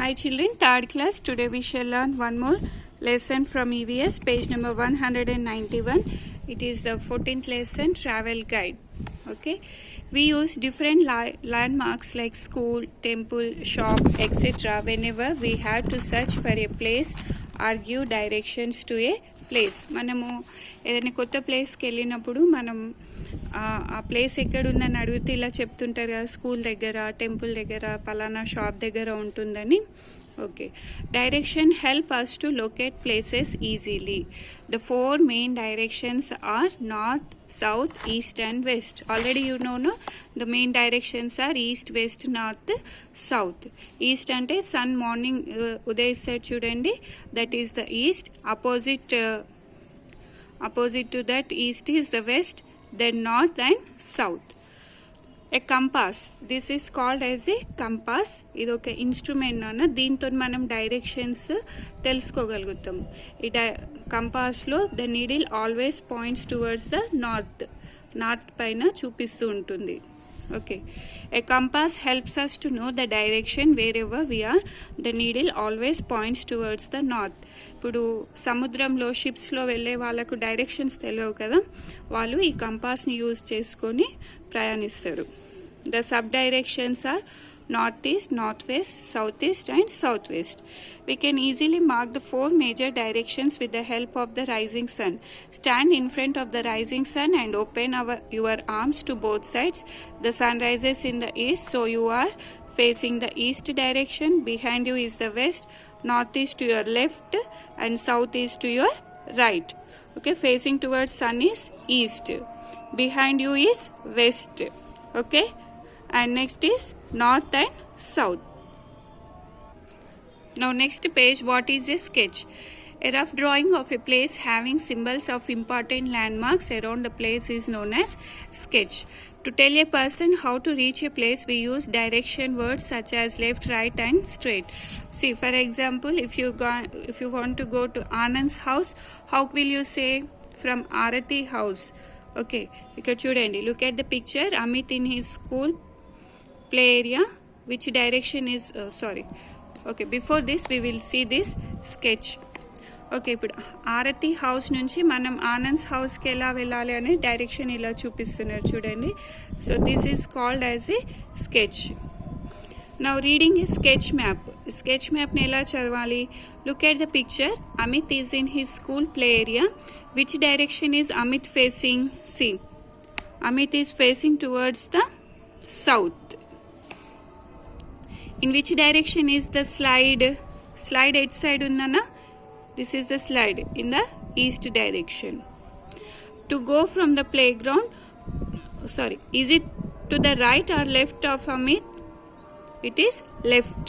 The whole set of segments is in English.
Hi children, third class. Today we shall learn one more lesson from EVS, page number 191. It is the 14th lesson, travel guide. Okay, we use different landmarks like school, temple, shop, etc. whenever we have to search for a place or give directions to a place. మనము ఏదైనా కొత్త ప్లేస్కి వెళ్ళినప్పుడు మనం ఆ place ఎక్కడుందని అడిగితే ఇలా చెప్తుంటారు కదా, స్కూల్ దగ్గర, టెంపుల్ దగ్గర, పలానా షాప్ దగ్గర ఉంటుందని. Okay, direction help us to locate places easily. The four main directions are north, south, east and west. Already you know, no? The main directions are east, west, north, south. East ante sun morning udayistadu chudandi, that is the east. Opposite to that east is the west, then north and south. A compass, this is called as a compass. ఇది ఒక instrument అన్న, దీంతో మనం directions తెలుసుకోగలుగుతాం. ఈ కంపాస్లో the needle always points towards the north పైన చూపిస్తూ ఉంటుంది. Okay, a compass helps us to know the direction wherever we are. The needle always points towards the north. ఇప్పుడు సముద్రంలో షిప్స్లో వెళ్ళే వాళ్ళకు డైరెక్షన్స్ తెలియవు కదా, వాళ్ళు ఈ కంపాస్ని యూజ్ చేసుకొని ప్రయాణిస్తారు. The sub directions are northeast, northwest, southeast and southwest. We can easily mark the four major directions with the help of the rising sun. Stand in front of the rising sun and open your arms to both sides. The sun rises in the east, so you are facing the east direction. Behind you is the west, north is to your left and south is to your right. Okay, facing towards sun is east. Behind you is west. Okay, and next is north and south. Now next page, what is a sketch? A rough drawing of a place having symbols of important landmarks around the place is known as sketch. To tell a person how to reach a place, we use direction words such as left, right and straight. See, for example, if you want to go to Anand's house, how will you say? From Arati house. Okay, ఇక్కడ చూడండి, look at the picture. Amit in his school play area, which direction is okay, before this we will see this sketch. Okay, ఇప్పుడు ఆరతి house నుంచి మనం ఆనంద్స్ హౌస్కి ఎలా వెళ్ళాలి అనే direction ఇలా చూపిస్తున్నారు చూడండి. So this is called as a sketch. Now reading a sketch map. Sketch మ్యాప్ని ఎలా చదవాలి? Look at the picture. Amit is in his school play area. Which direction is Amit facing? See, Amit is facing towards the south. In which direction is the slide? Slide eight side undana? This is the slide in the east direction. To go from the playground, is it to the right or left of Amit? It is left.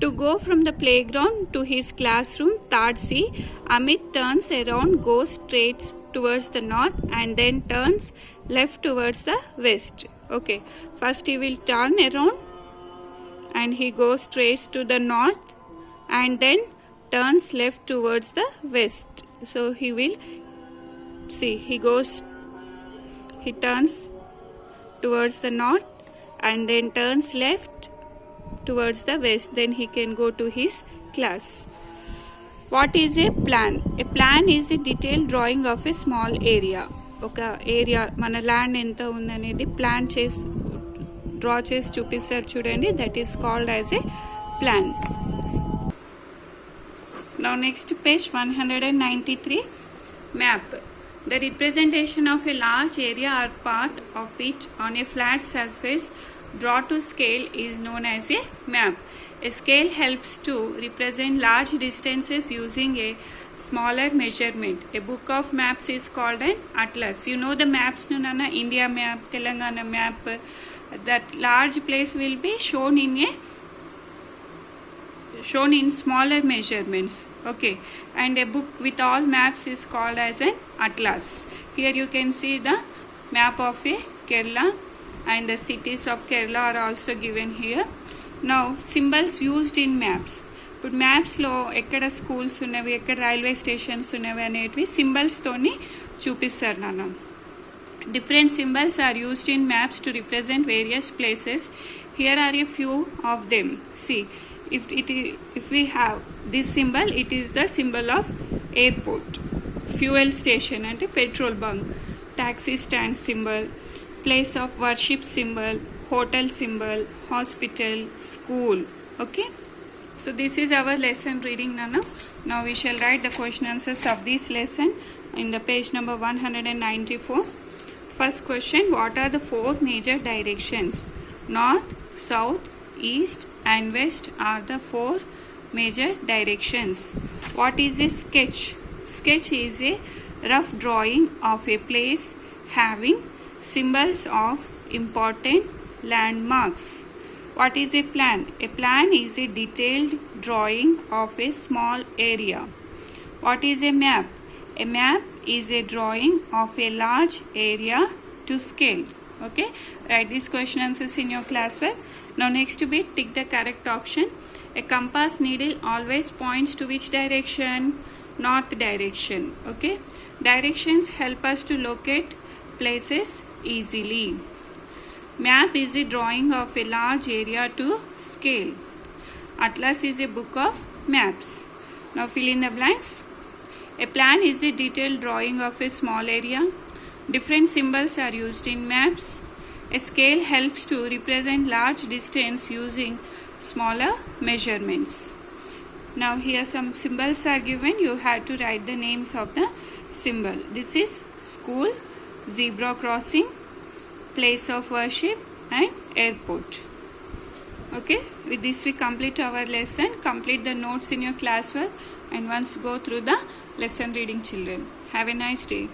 To go from the playground to his classroom, third C, Amit turns around, goes straight towards the north and then turns left towards the west. Okay, first he will turn around and he goes straight to the north and then turns left towards the west. So he will see, he turns towards the north and then turns left towards the west, then he can go to his class. What is a plan? A plan is a detailed drawing of a small area. ఒక area, మన land ఎంత ఉందనేది plan చేసి draw చేసి చూపిస్తారు చూడండి, that is called as A plan. Now next page 193, map. The representation of a large area or part of it on a flat surface drawn to scale is known as a map. A scale helps to represent large distances using a smaller measurement. A book of maps is called an atlas. You know the maps, Nana? India map, Telangana map. That large place will be shown in smaller measurements. Okay, and a book with all maps is called as an atlas. Here you can see the map of a Kerala and the cities of Kerala are also given here. Now symbols used in maps. ఇప్పుడు మ్యాప్స్లో ఎక్కడ schools ఉన్నవి, ఎక్కడ railway stations ఉన్నవి అనేటివి సింబల్స్తోని చూపిస్తారు నాన్న. Different symbols are used in maps to represent various places. Here are a few of them. See, if we have this symbol, it is the symbol of airport. Fuel station ante petrol bunk, taxi stand symbol, place of worship symbol, hotel symbol, hospital, school. Okay, so this is our lesson reading, Nana. Now we shall write the question answers of this lesson in the page number 194. First question, what are the four major directions? North, south, east and west are the four major directions. What is a sketch? Sketch is a rough drawing of a place having symbols of important landmarks. What is a plan? A plan is a detailed drawing of a small area. What is a map? A map is a drawing of a large area to scale. Okay, write these question answers in your classwork. Now next bit, tick the correct option. A compass needle always points to which direction? North direction. Okay, directions help us to locate places easily. Map is a drawing of a large area to scale. Atlas is a book of maps. Now fill in the blanks. A plan is a detailed drawing of a small area. Different symbols are used in maps. A scale helps to represent large distance using smaller measurements. Now here some symbols are given. You have to write the names of the symbol. This is school, zebra crossing, place of worship and airport. Okay, with this we complete our lesson. Complete the notes in your classwork and once go through the lesson reading, children. Have a nice day.